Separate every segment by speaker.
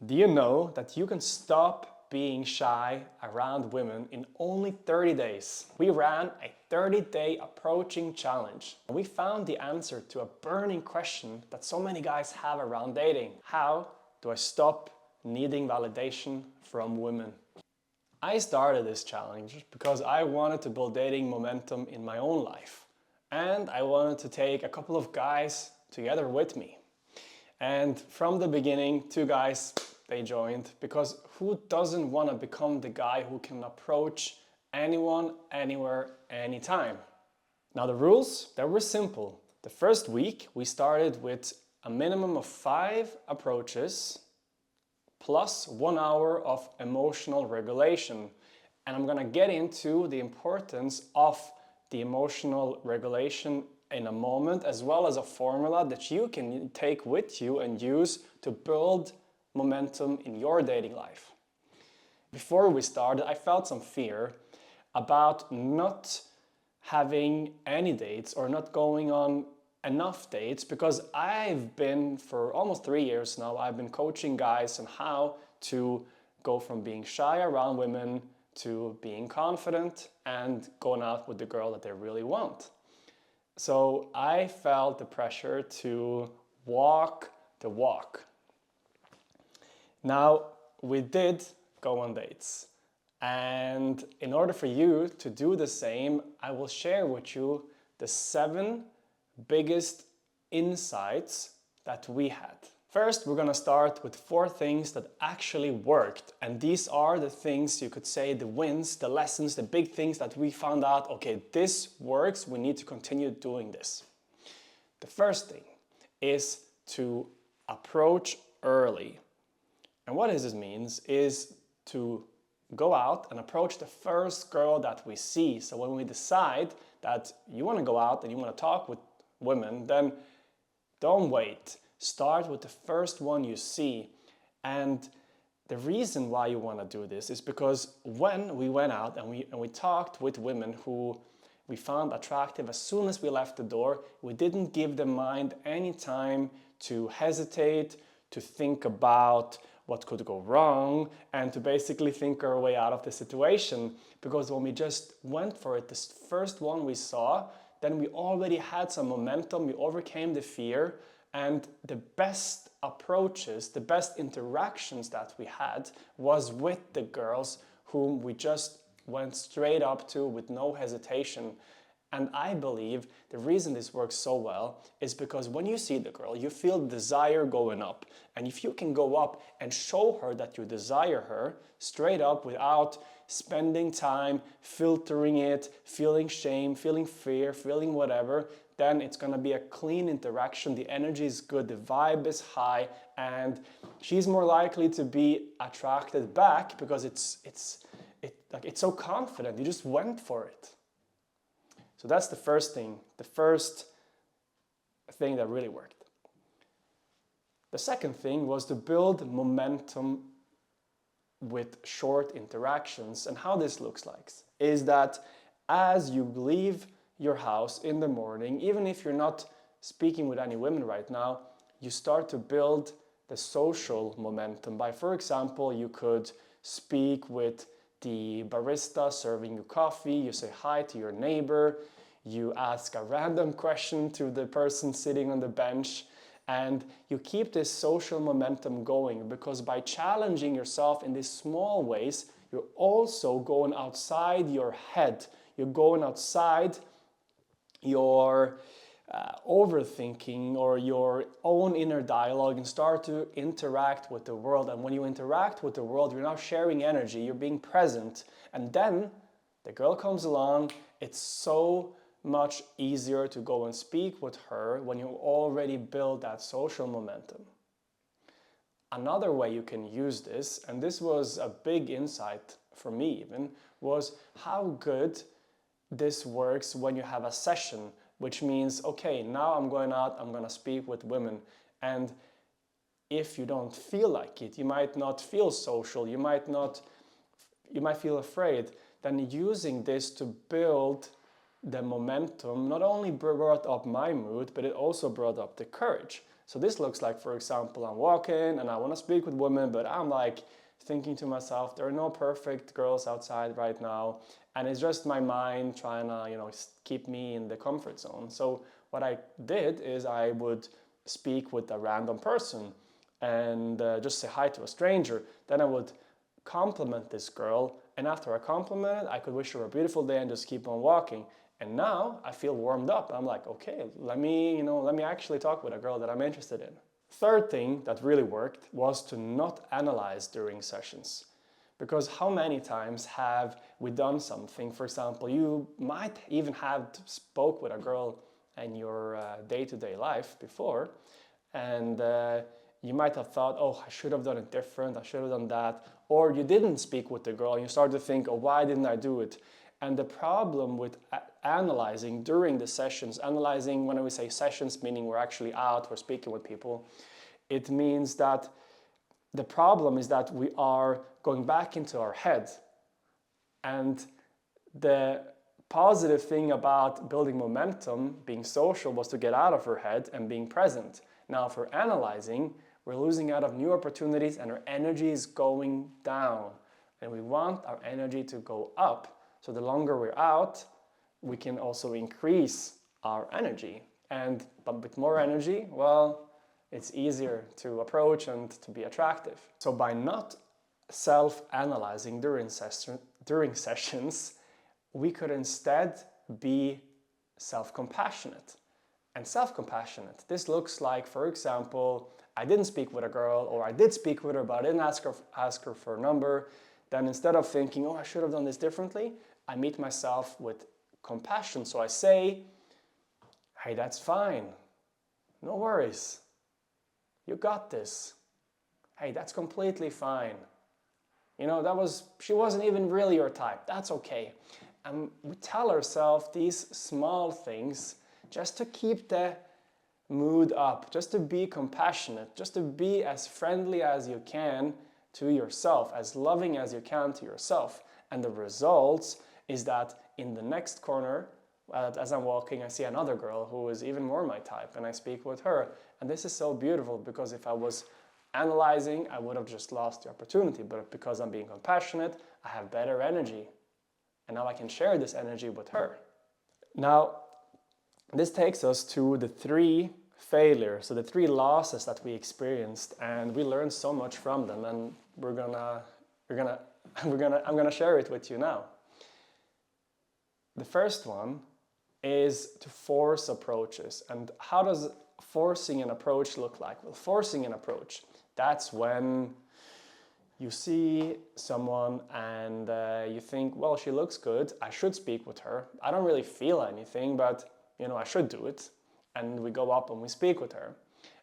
Speaker 1: Do you know that you can stop being shy around women in only 30 days? We ran a 30-day approaching challenge. We found the answer to a burning question that so many guys have around dating. How do I stop needing validation from women? I started this challenge because I wanted to build dating momentum in my own life. And I wanted to take a couple of guys together with me. And from the beginning, 2 guys, they joined, because who doesn't want to become the guy who can approach anyone, anywhere, anytime? Now the rules, they were simple. The first week we started with a minimum of 5 approaches plus 1 hour of emotional regulation. And I'm gonna get into the importance of the emotional regulation in a moment, as well as a formula that you can take with you and use to build momentum in your dating life. Before we started, I felt some fear about not having any dates or not going on enough dates, because I've been, for almost 3 years now, I've been coaching guys on how to go from being shy around women to being confident and going out with the girl that they really want. So I felt the pressure to walk the walk. Now, we did go on dates. And in order for you to do the same, I will share with you the 7 biggest insights that we had. First, we're gonna start with 4 things that actually worked. And these are the things, you could say, the wins, the lessons, the big things that we found out, okay, this works, we need to continue doing this. The first thing is to approach early. And what this means is to go out and approach the first girl that we see. So when we decide that you want to go out and you want to talk with women, then don't wait. Start with the first one you see. And the reason why you want to do this is because when we went out and we talked with women who we found attractive, as soon as we left the door, we didn't give the mind any time to hesitate, to think about what could go wrong, and to basically think our way out of the situation. Because when we just went for it, this first one we saw, then we already had some momentum, we overcame the fear, and the best approaches, the best interactions that we had was with the girls whom we just went straight up to with no hesitation. And I believe the reason this works so well is because when you see the girl, you feel desire going up. And if you can go up and show her that you desire her straight up without spending time filtering it, feeling shame, feeling fear, feeling whatever, then it's gonna be a clean interaction. The energy is good, the vibe is high, and she's more likely to be attracted back because it's so confident. You just went for it. So that's the first thing that really worked. The second thing was to build momentum with short interactions. And how this looks like is that as you leave your house in the morning, even if you're not speaking with any women right now, you start to build the social momentum by, for example, you could speak with the barista serving you coffee, you say hi to your neighbor, you ask a random question to the person sitting on the bench, and you keep this social momentum going, because by challenging yourself in these small ways, you're also going outside your head. You're going outside your overthinking or your own inner dialogue and start to interact with the world. And when you interact with the world, you're now sharing energy, you're being present. And then the girl comes along, it's so much easier to go and speak with her when you already build that social momentum. Another way you can use this, and this was a big insight for me even, was how good this works when you have a session, which means, okay, now I'm going out, I'm going to speak with women. And if you don't feel like it, you might not feel social, you might feel afraid, then using this to build the momentum not only brought up my mood, but it also brought up the courage. So this looks like, for example, I'm walking and I want to speak with women, but I'm like thinking to myself, there are no perfect girls outside right now. And it's just my mind trying to, keep me in the comfort zone. So what I did is I would speak with a random person and just say hi to a stranger. Then I would compliment this girl, and after I complimented, I could wish her a beautiful day and just keep on walking. And now I feel warmed up. I'm like, okay, let me actually talk with a girl that I'm interested in. Third thing that really worked was to not analyze during sessions. Because how many times have we done something? For example, you might even have spoke with a girl in your day-to-day life before, and you might have thought, oh, I should have done it different, I should have done that. Or you didn't speak with the girl and you start to think, oh, why didn't I do it? And the problem with analyzing during the sessions, analyzing when we say sessions, meaning we're actually out, we're speaking with people, it means that the problem is that we are going back into our head. And the positive thing about building momentum, being social, was to get out of our head and being present. Now, if we're analyzing, we're losing out of new opportunities and our energy is going down. And we want our energy to go up. So the longer we're out, we can also increase our energy. But with more energy, well, it's easier to approach and to be attractive. So by not self-analyzing during sessions, we could instead be self-compassionate. And self-compassionate, this looks like, for example, I didn't speak with a girl, or I did speak with her, but I didn't ask her for a number. Then instead of thinking, oh, I should have done this differently, I meet myself with compassion. So I say, hey, that's fine. No worries. You got this. Hey, that's completely fine. She wasn't even really your type. That's okay. And we tell ourselves these small things just to keep the mood up, just to be compassionate, just to be as friendly as you can to yourself, as loving as you can to yourself. And the results is that in the next corner, as I'm walking, I see another girl who is even more my type, and I speak with her. And this is so beautiful, because if I was analyzing, I would have just lost the opportunity. But because I'm being compassionate, I have better energy. And now I can share this energy with her. Now, this takes us to the 3 failures, so the 3 losses that we experienced, and we learned so much from them, and I'm gonna share it with you now. The first one is to force approaches. And how does forcing an approach look like? Well, forcing an approach, that's when you see someone and you think, well, she looks good, I should speak with her. I don't really feel anything, but I should do it. And we go up and we speak with her.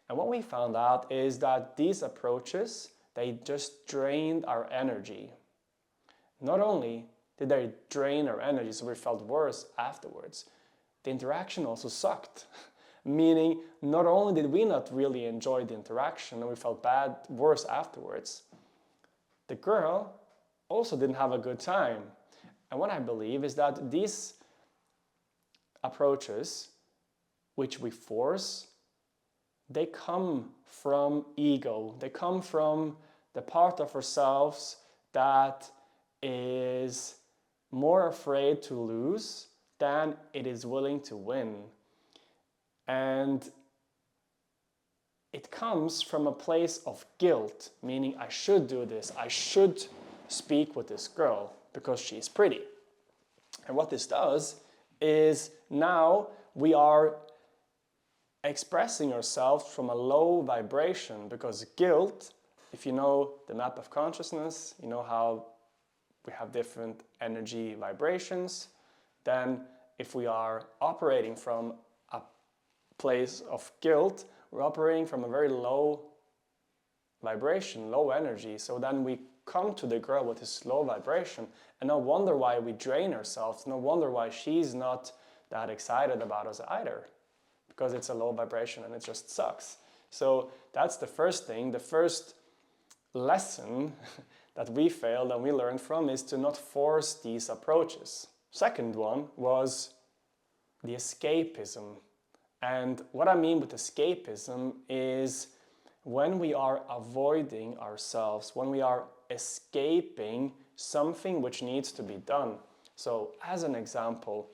Speaker 1: And what we found out is that these approaches, they just drained our energy. Not only did they drain our energy, so we felt worse afterwards, the interaction also sucked. Meaning, not only did we not really enjoy the interaction and we felt worse afterwards, the girl also didn't have a good time. And what I believe is that these approaches, which we force, they come from ego. They come from the part of ourselves that is more afraid to lose than it is willing to win. And it comes from a place of guilt, meaning I should do this, I should speak with this girl because she's pretty. And what this does is now we are expressing ourselves from a low vibration, because guilt, if you know the map of consciousness, you know how we have different energy vibrations, then if we are operating from a place of guilt, we're operating from a very low vibration, low energy. So then we come to the girl with this low vibration, and no wonder why we drain ourselves, no wonder why she's not that excited about us either, because it's a low vibration and it just sucks. So that's the first thing. The first lesson that we failed and we learned from is to not force these approaches. Second one was the escapism. And what I mean with escapism is when we are avoiding ourselves, when we are escaping something which needs to be done. So as an example,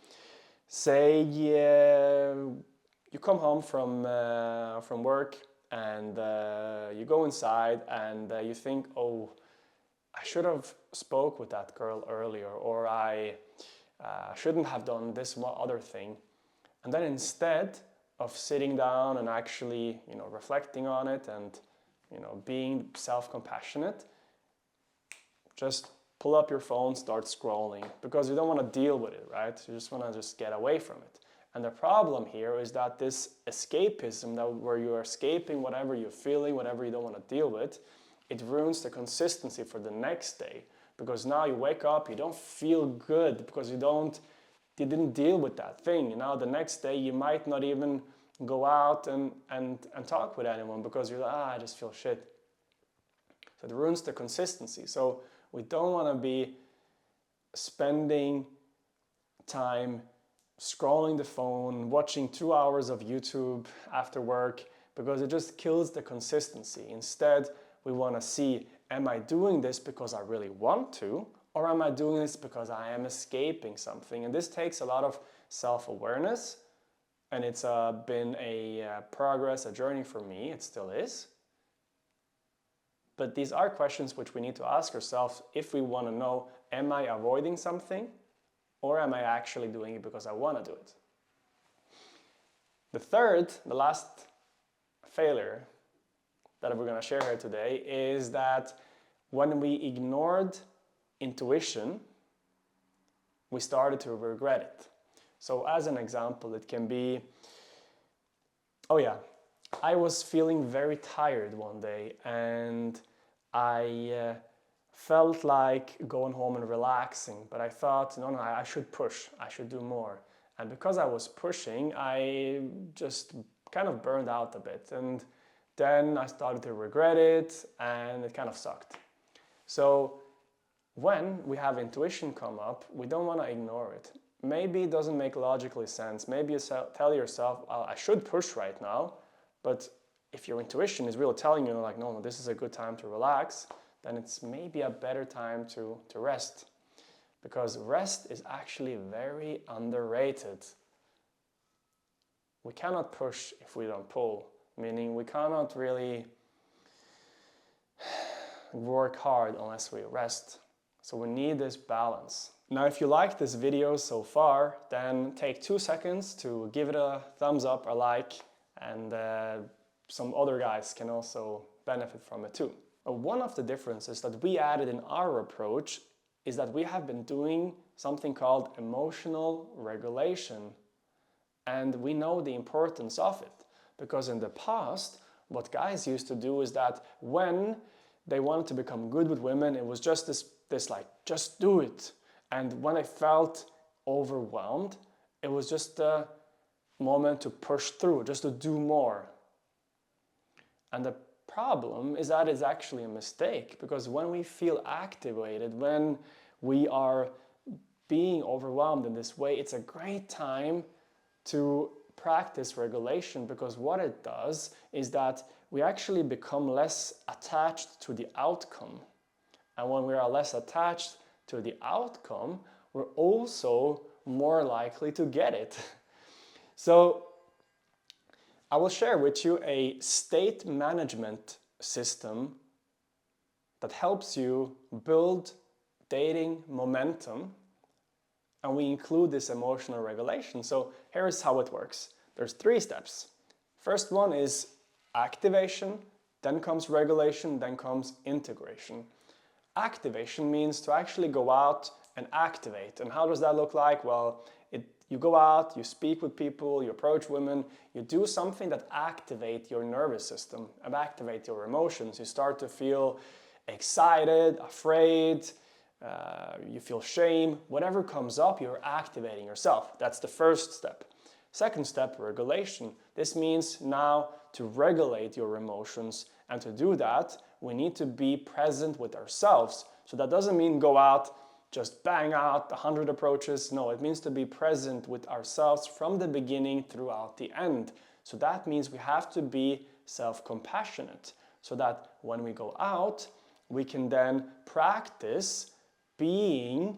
Speaker 1: say you come home from work and you go inside and you think, oh, I should have spoke with that girl earlier, or I shouldn't have done this one other thing. And then instead of sitting down and actually, reflecting on it and, being self-compassionate, just pull up your phone, start scrolling, because you don't want to deal with it, right? You just want to just get away from it. And the problem here is that this escapism, where you are escaping whatever you're feeling, whatever you don't want to deal with, it ruins the consistency for the next day. Because now you wake up, you don't feel good because you didn't deal with that thing. Now the next day you might not even go out and talk with anyone because you're like, I just feel shit. So it ruins the consistency. So we don't want to be spending time scrolling the phone, watching 2 hours of YouTube after work, because it just kills the consistency. Instead, we want to see, am I doing this because I really want to, or am I doing this because I am escaping something? And this takes a lot of self-awareness, and it's been a progress, a journey for me. It still is. But these are questions which we need to ask ourselves if we want to know, am I avoiding something, or am I actually doing it because I want to do it? The last failure that we're going to share here today is that when we ignored intuition, we started to regret it. So as an example, it can be, I was feeling very tired one day and I felt like going home and relaxing, but I thought, no, I should push, I should do more. And because I was pushing, I just kind of burned out a bit. And then I started to regret it and it kind of sucked. So when we have intuition come up, we don't want to ignore it. Maybe it doesn't make logically sense. Maybe you tell yourself, I should push right now. But if your intuition is really telling you, like, no, this is a good time to relax, then it's maybe a better time to rest. Because rest is actually very underrated. We cannot push if we don't pull, meaning we cannot really work hard unless we rest. So we need this balance. Now, if you liked this video so far, then take 2 seconds to give it a thumbs up or like, and some other guys can also benefit from it too. One of the differences that we added in our approach is that we have been doing something called emotional regulation. And we know the importance of it, because in the past, what guys used to do is that when they wanted to become good with women, it was just this like, just do it. And when I felt overwhelmed, it was just a moment to push through, just to do more. And the problem is that it's actually a mistake, because when we feel activated, when we are being overwhelmed in this way, it's a great time to practice regulation, because what it does is that we actually become less attached to the outcome. And when we are less attached to the outcome, we're also more likely to get it. So I will share with you a state management system that helps you build dating momentum, and we include this emotional regulation. So here's how it works. There's 3 steps. First one is activation, then comes regulation, then comes integration. Activation means to actually go out and activate. And how does that look like? Well, you go out, you speak with people, you approach women, you do something that activates your nervous system and activate your emotions. You start to feel excited, afraid, you feel shame. Whatever comes up, you're activating yourself. That's the first step. Second step, regulation. This means now to regulate your emotions, and to do that, we need to be present with ourselves. So that doesn't mean go out just bang out 100 approaches. No, it means to be present with ourselves from the beginning throughout the end. So that means we have to be self-compassionate so that when we go out, we can then practice being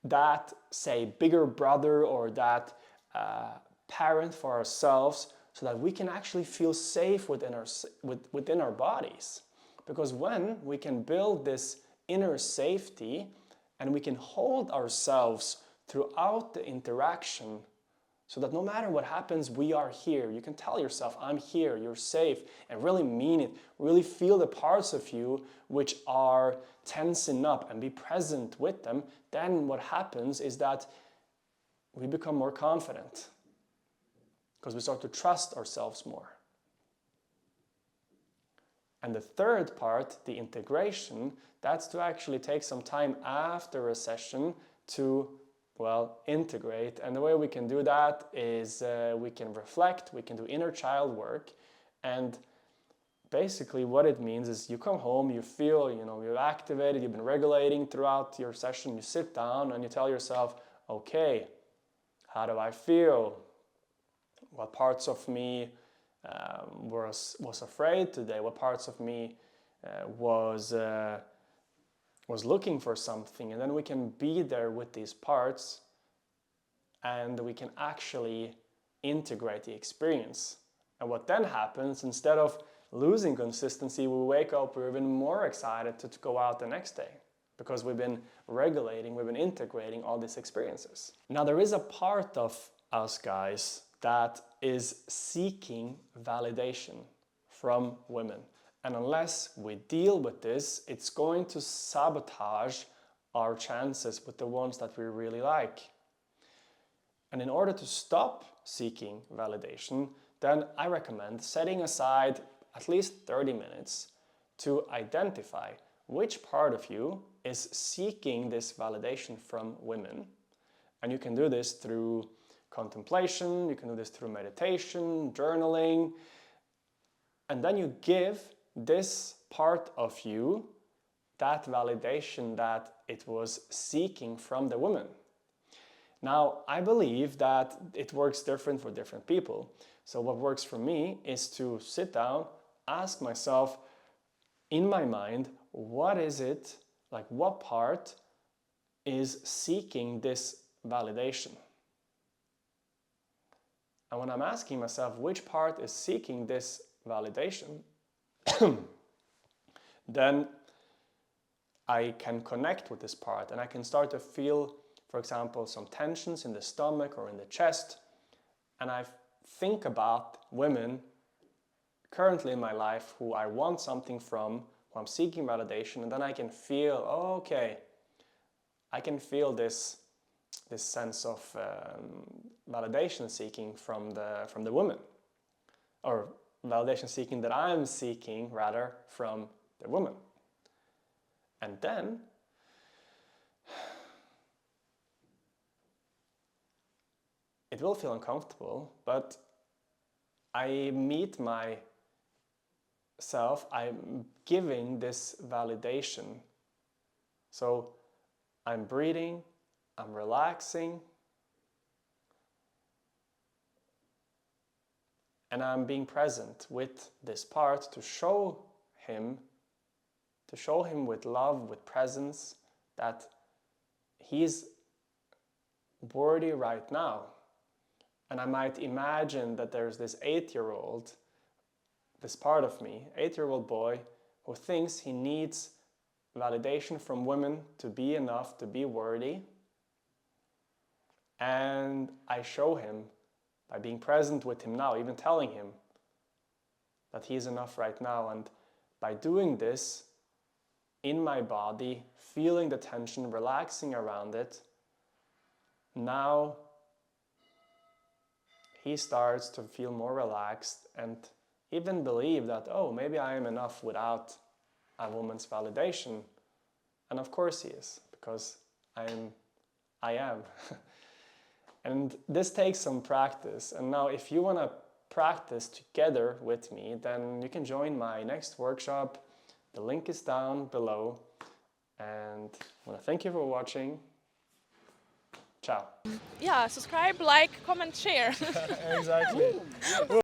Speaker 1: that, say, bigger brother or that parent for ourselves, so that we can actually feel safe within our bodies. Because when we can build this inner safety and we can hold ourselves throughout the interaction, so that no matter what happens, we are here. You can tell yourself, I'm here, you're safe, and really mean it. Really feel the parts of you which are tensing up and be present with them. Then what happens is that we become more confident because we start to trust ourselves more. And the third part, the integration, that's to actually take some time after a session to, well, integrate. And the way we can do that is we can reflect, we can do inner child work. And basically what it means is you come home, you feel, you're activated, you've been regulating throughout your session, you sit down and you tell yourself, okay, how do I feel? What parts of me was afraid today? What parts of me was looking for something? And then we can be there with these parts and we can actually integrate the experience. And what then happens, instead of losing consistency, we wake up, we're even more excited to go out the next day because we've been regulating, we've been integrating all these experiences. Now there is a part of us guys that is seeking validation from women. And unless we deal with this, it's going to sabotage our chances with the ones that we really like. And in order to stop seeking validation, then I recommend setting aside at least 30 minutes to identify which part of you is seeking this validation from women. And you can do this through contemplation, you can do this through meditation, journaling, and then you give this part of you that validation that it was seeking from the woman. Now, I believe that it works different for different people. So what works for me is to sit down, ask myself in my mind, what is it, like what part is seeking this validation? And when I'm asking myself which part is seeking this validation, then I can connect with this part and I can start to feel, for example, some tensions in the stomach or in the chest. And I think about women currently in my life who I want something from, who I'm seeking validation, and then I can feel, oh, okay, I can feel this sense of validation seeking from the woman, or validation seeking that I'm seeking rather from the woman. And then it will feel uncomfortable, but I meet myself, I'm giving this validation. So I'm breathing, I'm relaxing, and I'm being present with this part to show him with love, with presence, that he's worthy right now. And I might imagine that there's this 8-year-old, this part of me, 8-year-old boy, who thinks he needs validation from women to be enough, to be worthy. And I show him by being present with him now, even telling him that he's enough right now. And by doing this in my body, feeling the tension, relaxing around it, now he starts to feel more relaxed and even believe that, oh, maybe I am enough without a woman's validation. And of course he is, because I am. And this takes some practice. And now if you want to practice together with me, then you can join my next workshop. The link is down below. And I want to thank you for watching. Ciao.
Speaker 2: Yeah, subscribe, like, comment, share.
Speaker 1: Exactly.